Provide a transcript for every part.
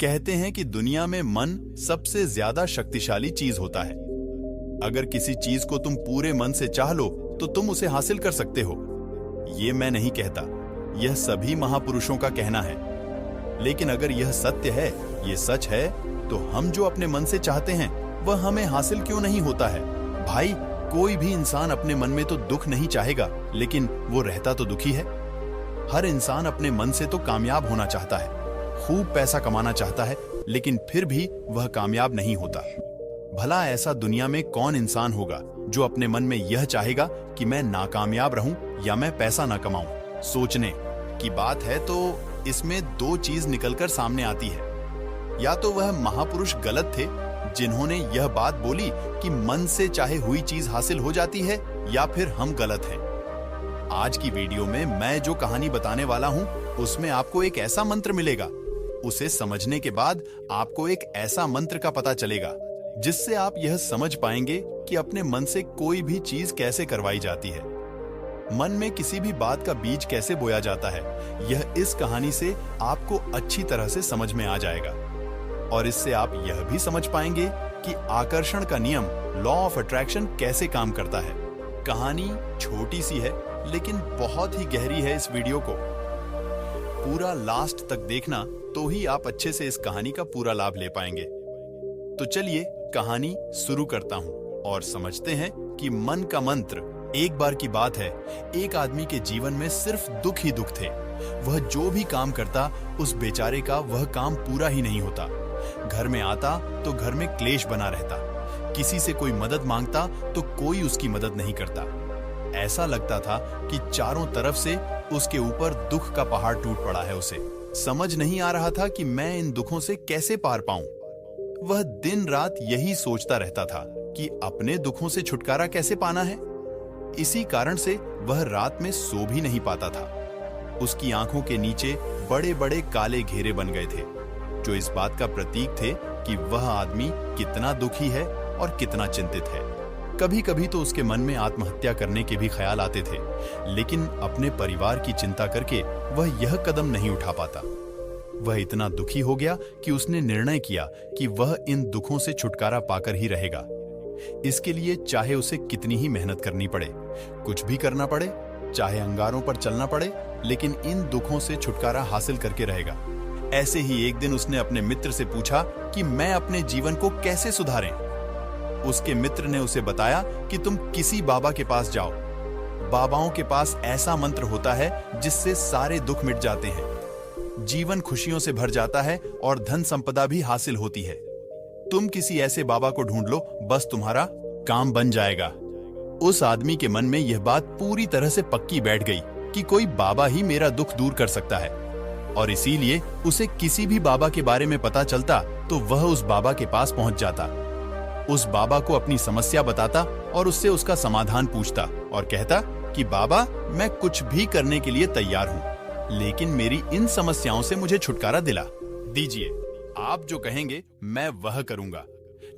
कहते हैं कि दुनिया में मन सबसे ज्यादा शक्तिशाली चीज होता है। अगर किसी चीज को तुम पूरे मन से चाह लो तो तुम उसे हासिल कर सकते हो। ये मैं नहीं कहता, यह सभी महापुरुषों का कहना है। लेकिन अगर यह सत्य है, ये सच है, तो हम जो अपने मन से चाहते हैं वह हमें हासिल क्यों नहीं होता है? भाई, कोई भी इंसान अपने मन में तो दुख नहीं चाहेगा, लेकिन वो रहता तो दुखी है। हर इंसान अपने मन से तो कामयाब होना चाहता है, खूब पैसा कमाना चाहता है, लेकिन फिर भी वह कामयाब नहीं होता। भला ऐसा दुनिया में कौन इंसान होगा जो अपने मन में यह चाहेगा कि मैं नाकामयाब रहूं या मैं पैसा ना कमाऊं? सोचने की बात है तो इसमें दो चीज निकलकर सामने आती है। या तो वह महापुरुष गलत थे जिन्होंने यह बात बोली कि मन से चाहे हुई चीज हासिल हो जाती है, या फिर हम गलत हैं। आज की वीडियो में मैं जो कहानी बताने वाला हूं उसमें आपको एक ऐसा मंत्र मिलेगा। उसे समझने के बाद आपको एक ऐसा मंत्र का पता चलेगा जिससे आप यह समझ पाएंगे कि अपने मन से कोई भी चीज कैसे करवाई जाती है। मन में किसी भी बात का बीज कैसे बोया जाता है, यह इस कहानी से आपको अच्छी तरह से समझ में आ जाएगा। और इससे आप यह भी समझ पाएंगे कि आकर्षण का नियम, लॉ ऑफ अट्रैक्शन, कैसे काम करता है। कहानी छोटी सी है लेकिन बहुत ही गहरी है। इस वीडियो को पूरा लास्ट तक देखना, तो ही आप अच्छे से इस कहानी का पूरा लाभ ले पाएंगे। तो चलिए कहानी शुरू करता हूं और समझते हैं कि मन का मंत्र। एक बार की बात है, एक आदमी के जीवन में सिर्फ दुख ही दुख थे। वह जो भी काम करता, उस बेचारे का वह काम पूरा ही नहीं होता। घर में आता तो घर में क्लेश बना रहता। किसी से कोई मदद मांगता तो कोई उसकी मदद नहीं करता। ऐसा लगता था कि चारों तरफ से उसके ऊपर दुख का पहाड़ टूट पड़ा है। उसे समझ नहीं आ रहा था कि मैं इन दुखों से कैसे पार पाऊं। वह दिन रात यही सोचता रहता था कि अपने दुखों से छुटकारा कैसे पाना है। इसी कारण से वह रात में सो भी नहीं पाता था। उसकी आंखों के नीचे बड़े बड़े काले घेरे बन गए थे, जो इस बात का प्रतीक थे कि वह आदमी कितना दुखी है और कितना चिंतित है। कभी कभी तो उसके मन में आत्महत्या करने के भी ख्याल आते थे, लेकिन अपने परिवार की चिंता करके वह यह कदम नहीं उठा पाता। वह इतना दुखी हो गया कि उसने निर्णय किया कि वह इन दुखों से छुटकारा पाकर ही रहेगा। इसके लिए चाहे उसे कितनी ही मेहनत करनी पड़े, कुछ भी करना पड़े, चाहे अंगारों पर चलना पड़े, लेकिन इन दुखों से छुटकारा हासिल करके रहेगा। ऐसे ही एक दिन उसने अपने मित्र से पूछा कि मैं अपने जीवन को कैसे सुधारें। उसके मित्र ने उसे बताया कि तुम किसी बाबा के पास जाओ। बाबाओं के पास ऐसा मंत्र होता है जिससे सारे दुख मिट जाते हैं, जीवन खुशियों से भर जाता है और धन संपदा भी हासिल होती है। तुम किसी ऐसे बाबा को ढूंढ लो, बस तुम्हारा काम बन जाएगा। उस आदमी के मन में यह बात पूरी तरह से पक्की बैठ गई कि कोई बाबा ही मेरा दुख दूर कर सकता है, और इसीलिए उसे किसी भी बाबा के बारे में पता चलता तो वह उस बाबा के पास पहुंच जाता। उस बाबा को अपनी समस्या बताता और उससे उसका समाधान पूछता और कहता कि बाबा, मैं कुछ भी करने के लिए तैयार हूं, लेकिन मेरी इन समस्याओं से मुझे छुटकारा दिला दीजिए। आप जो कहेंगे मैं वह करूंगा,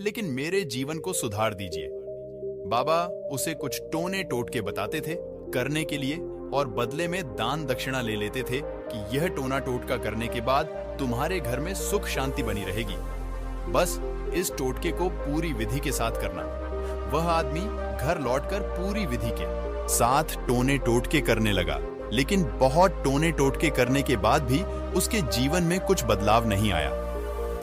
लेकिन मेरे जीवन को सुधार दीजिए। बाबा उसे कुछ टोने टोटके बताते थे करने के लिए, और बदले में दान दक्षिणा ले लेते थे कि यह टोना टोटका करने के बाद तुम्हारे घर में सुख शांति बनी रहेगी। बस इस टोटके को पूरी विधि के साथ करना। वह आदमी घर लौटकर पूरी विधि के साथ टोने टोटके करने लगा, लेकिन बहुत टोने टोटके करने के बाद भी उसके जीवन में कुछ बदलाव नहीं आया।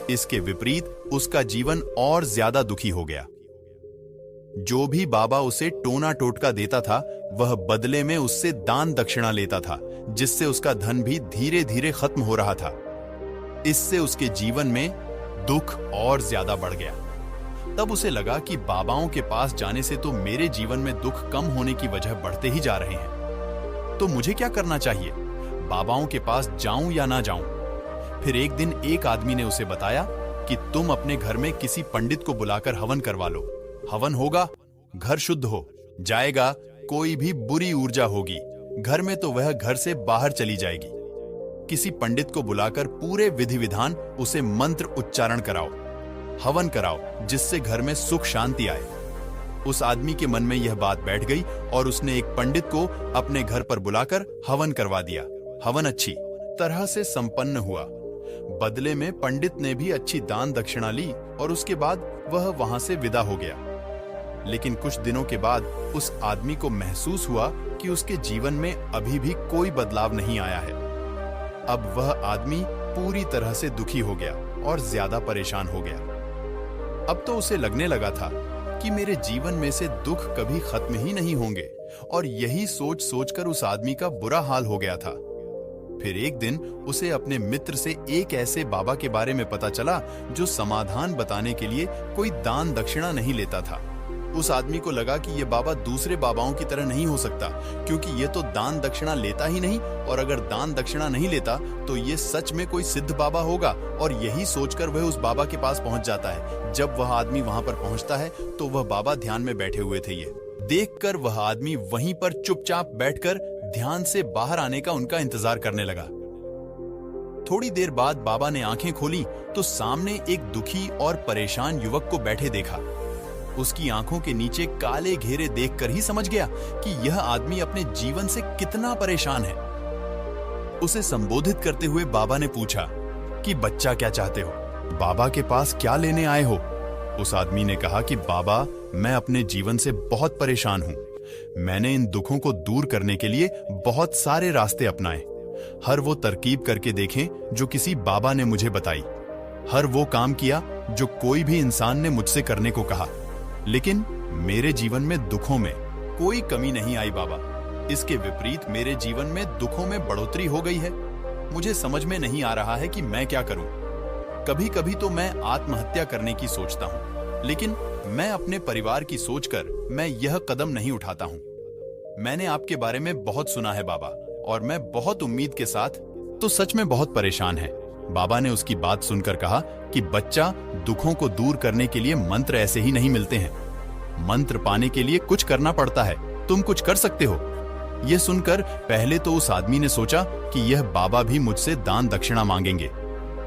इसके विपरीत उसका जीवन और ज्यादा दुखी हो गया। जो भी बाबा उसे टोना टोटका देता था, वह बदले में उससे दान दक्षिणा लेता था, जिससे उसका धन भी धीरे धीरे खत्म हो रहा था। इससे उसके जीवन में दुख और ज्यादा बढ़ गया। तब उसे लगा कि बाबाओं के पास जाने से तो मेरे जीवन में दुख कम होने की वजह बढ़ते ही जा रहे हैं। तो मुझे क्या करना चाहिए? बाबाओं के पास जाऊं या ना जाऊं? फिर एक दिन एक आदमी ने उसे बताया कि तुम अपने घर में किसी पंडित को बुलाकर हवन करवा लो। हवन होगा, घर शुद्ध हो जाएगा, कोई भी बुरी ऊर्जा होगी घर में तो वह घर से बाहर चली जाएगी। किसी पंडित को बुलाकर पूरे विधि विधान उसे मंत्र उच्चारण कराओ, हवन कराओ, जिससे घर में सुख शांति आए। उस आदमी के मन में यह बात बैठ गई और उसने एक पंडित को अपने घर पर बुलाकर हवन करवा दिया। हवन अच्छी तरह से संपन्न हुआ। बदले में पंडित ने भी अच्छी दान दक्षिणा ली और उसके बाद वह वहां से विदा हो गया। लेकिन कुछ दिनों के बाद उस आदमी को महसूस हुआ कि उसके जीवन में अभी भी कोई बदलाव नहीं आया है। अब वह आदमी पूरी तरह से दुखी हो गया और ज्यादा परेशान हो गया। अब तो उसे लगने लगा था कि मेरे जीवन में से दुख कभी खत्म ही नहीं होंगे, और यही सोच सोचकर उस आदमी का बुरा हाल हो गया था। फिर एक दिन उसे अपने मित्र से एक ऐसे बाबा के बारे में पता चला जो समाधान बताने के लिए कोई दान दक्षिणा नहीं लेता था। उस आदमी को लगा कि यह बाबा दूसरे बाबाओं की तरह नहीं हो सकता, क्योंकि यह तो दान दक्षिणा लेता ही नहीं, और अगर दान दक्षिणा नहीं लेता तो ये सच में कोई सिद्ध बाबा होगा। और यही सोचकर वह उस बाबा के पास पहुंच जाता है। जब वह आदमी वहां पर पहुंचता है तो वह बाबा ध्यान में बैठे हुए थे। ये देखकर वह आदमी वहीं पर चुपचाप बैठकर ध्यान से बाहर आने का उनका इंतजार करने लगा। थोड़ी देर बाद बाबा ने आंखें खोली तो सामने एक दुखी और परेशान युवक को बैठे देखा। उसकी आंखों के नीचे काले घेरे देखकर ही समझ गया कि यह आदमी अपने जीवन से कितना परेशान है। उसे संबोधित करते हुए बाबा ने पूछा कि बच्चा क्या चाहते हो? बाबा के पास क्या लेने आए हो? उस आदमी ने कहा कि बाबा, मैं अपने जीवन से बहुत परेशान हूं। मैंने इन दुखों को दूर करने के लिए बहुत सारे रास्ते अपनाए, हर वो तरकीब करके देखें जो किसी बाबा ने मुझे बताई, हर वो काम किया जो कोई भी इंसान ने मुझसे करने को कहा, लेकिन मेरे जीवन में दुखों में कोई कमी नहीं आई बाबा। इसके विपरीत मेरे जीवन में दुखों में बढ़ोतरी हो गई है। मुझे समझ में नहीं आ रहा है कि मैं क्या करूं। कभी कभी तो मैं आत्महत्या करने की सोचता हूं, लेकिन मैं अपने परिवार की सोचकर मैं यह कदम नहीं उठाता हूं। मैंने आपके बारे में बहुत सुना है बाबा, और मैं बहुत उम्मीद के साथ तो सच में बहुत परेशान है। बाबा ने उसकी बात सुनकर कहा कि बच्चा, दुखों को दूर करने के लिए मंत्र ऐसे ही नहीं मिलते हैं। मंत्र पाने के लिए कुछ करना पड़ता है। तुम कुछ कर सकते हो। यह सुनकर पहले तो उस आदमी ने सोचा कि यह बाबा भी मुझसे दान दक्षिणा मांगेंगे,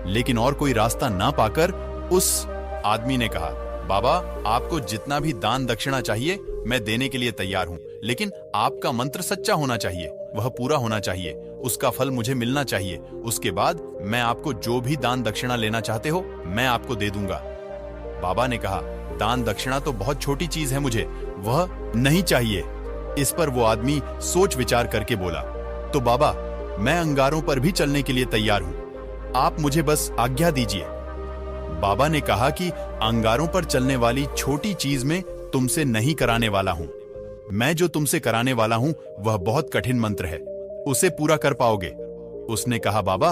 लेकिन और कोई रास्ता ना पाकर उस आदमी ने कहा, बाबा, आपको जितना भी दान दक्षिणा चाहिए मैं देने के लिए तैयार हूं, लेकिन आपका मंत्र सच्चा होना चाहिए, वह पूरा होना चाहिए, उसका फल मुझे मिलना चाहिए। उसके बाद मैं आपको जो भी दान दक्षिणा लेना चाहते हो मैं आपको दे दूंगा। बाबा ने कहा, दान दक्षिणा तो बहुत छोटी चीज है, मुझे वह नहीं चाहिए। इस पर वो आदमी सोच विचार करके बोला, तो बाबा, मैं अंगारों पर भी चलने के लिए तैयार हूं, आप मुझे बस आज्ञा दीजिए। बाबा ने कहा कि अंगारों पर चलने वाली छोटी चीज में तुमसे नहीं कराने वाला हूं। मैं जो तुमसे कराने वाला हूं वह बहुत कठिन मंत्र है, उसे पूरा कर पाओगे? उसने कहा, बाबा,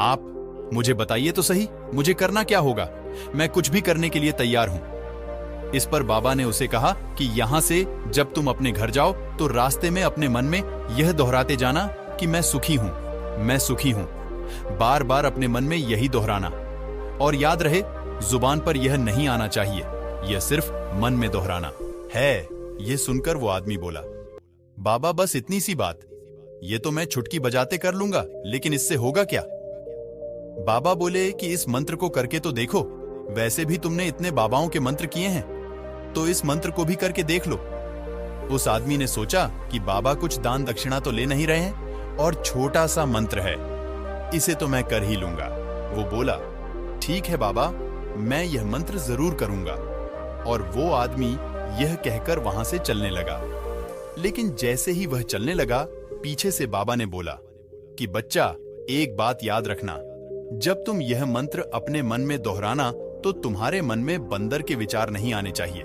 आप मुझे बताइए तो सही, मुझे करना क्या होगा? मैं कुछ भी करने के लिए तैयार हूं। इस पर बाबा ने उसे कहा कि यहां से जब तुम अपने घर जाओ तो रास्ते में अपने मन में यह दोहराते जाना कि मैं सुखी हूं, मैं सुखी हूं। बार बार अपने मन में यही दोहराना, और याद रहे, जुबान पर यह नहीं आना चाहिए, यह सिर्फ मन में दोहराना है। यह सुनकर वो आदमी बोला, बाबा, बस इतनी सी बात, ये तो मैं छुटकी बजाते कर लूंगा, लेकिन इससे होगा क्या? बाबा बोले कि इस मंत्र को करके तो देखो, वैसे भी तुमने इतने बाबाओं के मंत्र किए हैं, तो इस मंत्र को भी करके देख लो। उस आदमी ने सोचा कि बाबा कुछ दान दक्षिणा तो ले नहीं रहे हैं, और छोटा सा मंत्र है, इसे तो मैं कर ही लूंगा। वो बोला, ठीक है बाबा, मैं यह मंत्र जरूर करूंगा। और वो आदमी यह कहकर वहां से चलने लगा। लेकिन जैसे ही वह चलने लगा, पीछे से बाबा ने बोला कि बच्चा, एक बात याद रखना, जब तुम यह मंत्र अपने मन में दोहराना तो तुम्हारे मन में बंदर के विचार नहीं आने चाहिए,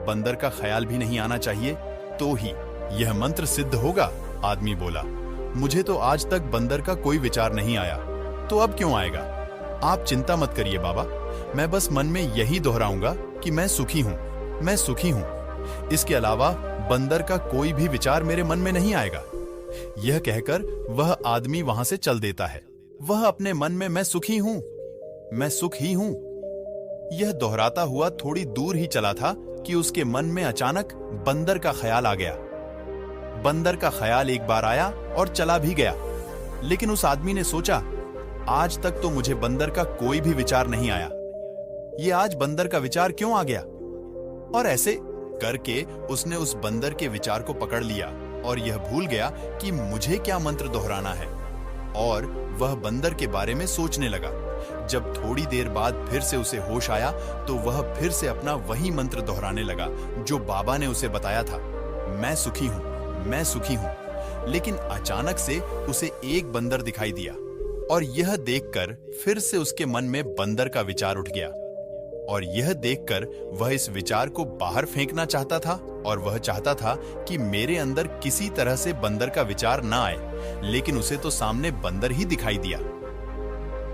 बंदर का ख्याल भी नहीं आना चाहिए, तो ही यह मंत्र सिद्ध होगा। आदमी बोला, मुझे तो आज तक बंदर का कोई विचार नहीं आया, तो अब क्यों आएगा? आप चिंता मत करिए बाबा, मैं बस मन में यही दोहराऊंगा कि मैं सुखी हूं, मैं सुखी हूं। इसके अलावा बंदर का कोई भी विचार मेरे मन में नहीं आएगा। यह कहकर वह आदमी वहां से चल देता है। वह अपने मन में मैं सुखी हूं, मैं सुख ही हूं, यह दोहराता हुआ थोड़ी दूर ही चला था कि उसके मन में अचानक बंदर का ख्याल आ गया। बंदर का ख्याल एक बार आया और चला भी गया, लेकिन उस आदमी ने सोचा, आज तक तो मुझे बंदर का कोई भी विचार नहीं आया, ये आज बंदर का विचार क्यों आ गया? और ऐसे करके उसने उस बंदर के विचार को पकड़ लिया और यह भूल गया कि मुझे क्या मंत्र दोहराना है, और वह बंदर के बारे में सोचने लगा। जब थोड़ी देर बाद फिर से उसे होश आया तो वह फिर से अपना वही मंत्र दोहराने लगा जो बाबा ने उसे बताया था, मैं सुखी हूं, मैं सुखी हूं। लेकिन अचानक से उसे एक बंदर दिखाई दिया और यह देखकर फिर से उसके मन में बंदर का विचार उठ गया। और यह देखकर वह इस विचार को बाहर फेंकना चाहता था और वह चाहता था कि मेरे अंदर किसी तरह से बंदर का विचार ना आए, लेकिन उसे तो सामने बंदर ही दिखाई दिया।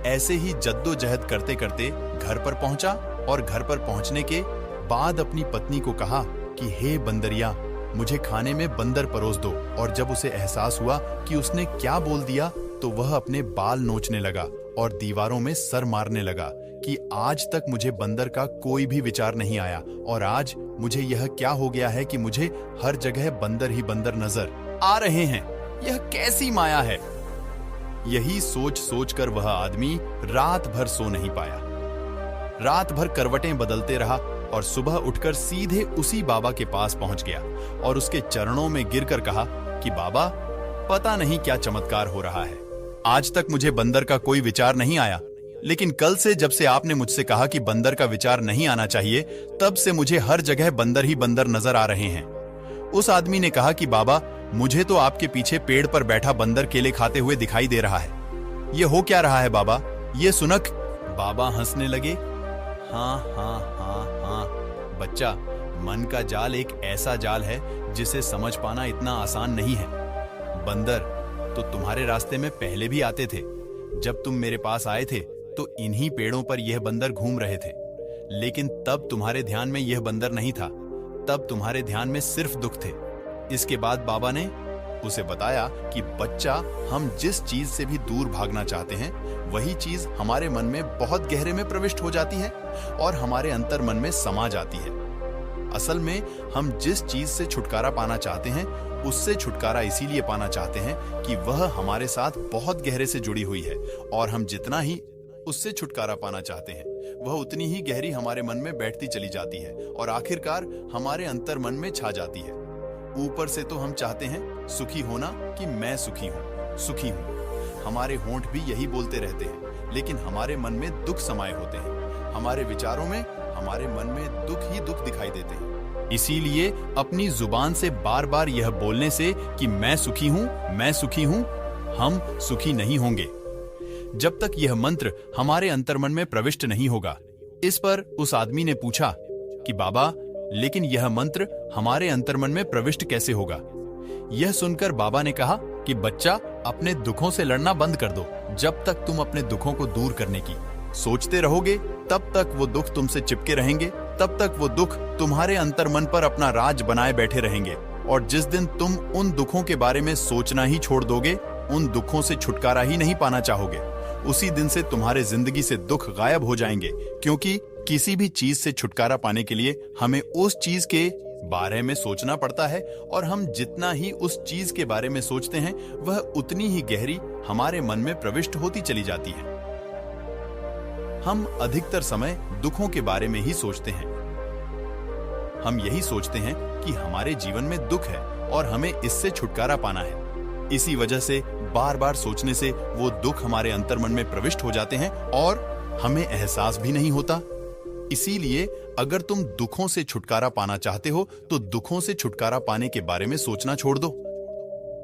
ऐसे ही जद्दोजहद करते करते घर पर पहुंचा और घर पर पहुंचने के बाद अपनी पत्नी को कहा कि हे बंदरिया, मुझे खाने में बंदर परोस दो। और जब उसे एहसास हुआ कि उसने क्या बोल दिया तो वह अपने बाल नोचने लगा और दीवारों में सर मारने लगा कि आज तक मुझे बंदर का कोई भी विचार नहीं आया और आज मुझे यह क्या हो गया है कि मुझे हर जगह बंदर ही बंदर नजर आ रहे हैं। यह कैसी माया है। यही सोच सोचकर वह आदमी रात भर सो नहीं पाया। रात भर करवटें बदलते रहा और सुबह उठकर सीधे उसी बाबा के पास पहुंच गया और उसके चरणों में गिरकर कहा कि बाबा, पता नहीं क्या चमत्कार हो रहा है। आज तक मुझे बंदर का कोई विचार नहीं आया, लेकिन कल से जब से आपने मुझसे कहा कि बंदर का विचार नहीं आना चाहिए, तब से मुझे हर जगह बंदर ही बंदर नजर आ रहे हैं। उस आदमी ने कहा कि बाबा, मुझे तो आपके पीछे पेड़ पर बैठा बंदर केले खाते हुए दिखाई दे रहा है। ये हो क्या रहा है बाबा? ये सुनक। बाबा हंसने लगे। हाँ हाँ हाँ हाँ बच्चा, मन का जाल एक ऐसा जाल है जिसे समझ पाना इतना आसान नहीं है। बंदर तो तुम्हारे रास्ते में पहले भी आते थे। जब तुम मेरे पास आए थे तो इन्हीं पेड़ों पर यह बंदर घूम रहे थे, लेकिन तब तुम्हारे ध्यान में यह बंदर नहीं था। तब तुम्हारे ध्यान में सिर्फ दुख थे। इसके बाद बाबा ने उसे बताया कि बच्चा, हम जिस चीज से भी दूर भागना चाहते हैं वही चीज हमारे मन में बहुत गहरे में प्रविष्ट हो जाती है और हमारे अंतर मन में समा जाती है। असल में हम जिस चीज से छुटकारा पाना चाहते हैं उससे छुटकारा इसीलिए पाना चाहते हैं कि वह हमारे साथ बहुत गहरे से जुड़ी हुई है और हम जितना ही उससे छुटकारा पाना चाहते हैं वह उतनी ही गहरी हमारे मन में बैठती चली जाती है और आखिरकार हमारे अंतर मन में छा जाती है। ऊपर से तो हम चाहते हैं सुखी होना कि मैं सुखी हूँ, सुखी हूँ। हमारे होंठ भी यही बोलते रहते हैं, लेकिन हमारे मन में दुख समाये होते हैं। हमारे विचारों में, हमारे मन में दुख ही दुख दिखाई देते हैं। इसीलिए अपनी जुबान से बार बार यह बोलने से कि मैं सुखी हूँ, मैं सुखी हूँ, हम सुखी नहीं होंगे जब तक यह मंत्र हमारे अंतर्मन में प्रविष्ट नहीं होगा। इस पर उस आदमी ने पूछा कि बाबा, लेकिन यह मंत्र हमारे अंतर्मन में प्रविष्ट कैसे होगा? यह सुनकर बाबा ने कहा कि बच्चा, अपने दुखों से लड़ना बंद कर दो। जब तक तुम अपने दुखों को दूर करने की सोचते रहोगे तब तक वो दुख तुमसे चिपके रहेंगे, तब तक वो दुख तुम्हारे अंतर्मन पर अपना राज बनाए बैठे रहेंगे। और जिस दिन तुम उन दुखों के बारे में सोचना ही छोड़ दोगे, उन दुखों से छुटकारा ही नहीं पाना चाहोगे, उसी दिन से तुम्हारे जिंदगी से दुख गायब हो जाएंगे। क्योंकि किसी भी चीज से छुटकारा पाने के लिए हमें उस चीज के बारे में सोचना पड़ता है और हम जितना ही उस चीज के बारे में सोचते हैं वह उतनी ही गहरी हमारे मन में प्रविष्ट होती चली जाती है। हम अधिकतर समय दुखों के बारे में ही सोचते हैं। हम यही सोचते हैं कि हमारे जीवन में दुख है और हमें इससे छुटकारा पाना है। इसी वजह से बार बार सोचने से वो दुख हमारे अंतर्मन में प्रविष्ट हो जाते हैं और हमें एहसास भी नहीं होता। इसीलिए अगर तुम दुखों से छुटकारा पाना चाहते हो तो दुखों से छुटकारा पाने के बारे में सोचना छोड़ दो,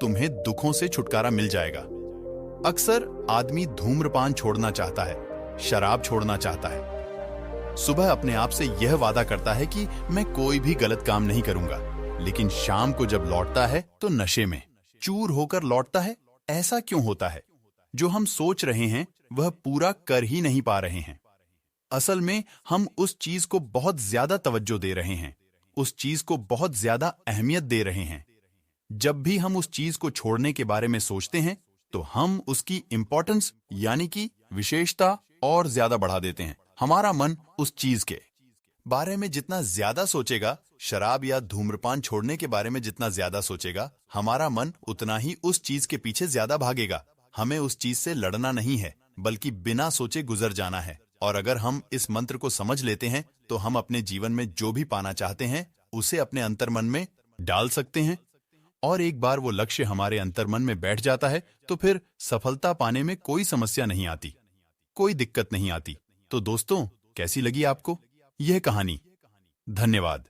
तुम्हें दुखों से छुटकारा मिल जाएगा। अक्सर आदमी धूम्रपान छोड़ना चाहता है, शराब छोड़ना चाहता है, सुबह अपने आप से यह वादा करता है कि मैं कोई भी गलत काम नहीं करूंगा, लेकिन शाम को जब लौटता है तो नशे में चूर होकर लौटता है। ऐसा क्यों होता है? जो हम सोच रहे हैं वह पूरा कर ही नहीं पा रहे हैं। असल में हम उस चीज को बहुत ज्यादा तवज्जो दे रहे हैं, उस चीज को बहुत ज्यादा अहमियत दे रहे हैं। जब भी हम उस चीज को छोड़ने के बारे में सोचते हैं तो हम उसकी इंपॉर्टेंस यानी कि विशेषता और ज्यादा बढ़ा देते हैं। हमारा मन उस चीज के बारे में जितना ज्यादा सोचेगा, शराब या धूम्रपान छोड़ने के बारे में जितना ज्यादा सोचेगा, हमारा मन उतना ही उस चीज के पीछे ज्यादा भागेगा। हमें उस चीज से लड़ना नहीं है, बल्कि बिना सोचे गुजर जाना है। और अगर हम इस मंत्र को समझ लेते हैं तो हम अपने जीवन में जो भी पाना चाहते हैं उसे अपने अंतर्मन में डाल सकते हैं। और एक बार वो लक्ष्य हमारे अंतर्मन में बैठ जाता है तो फिर सफलता पाने में कोई समस्या नहीं आती। कोई दिक्कत नहीं आती। तो दोस्तों, कैसी लगी आपको यह कहानी? धन्यवाद।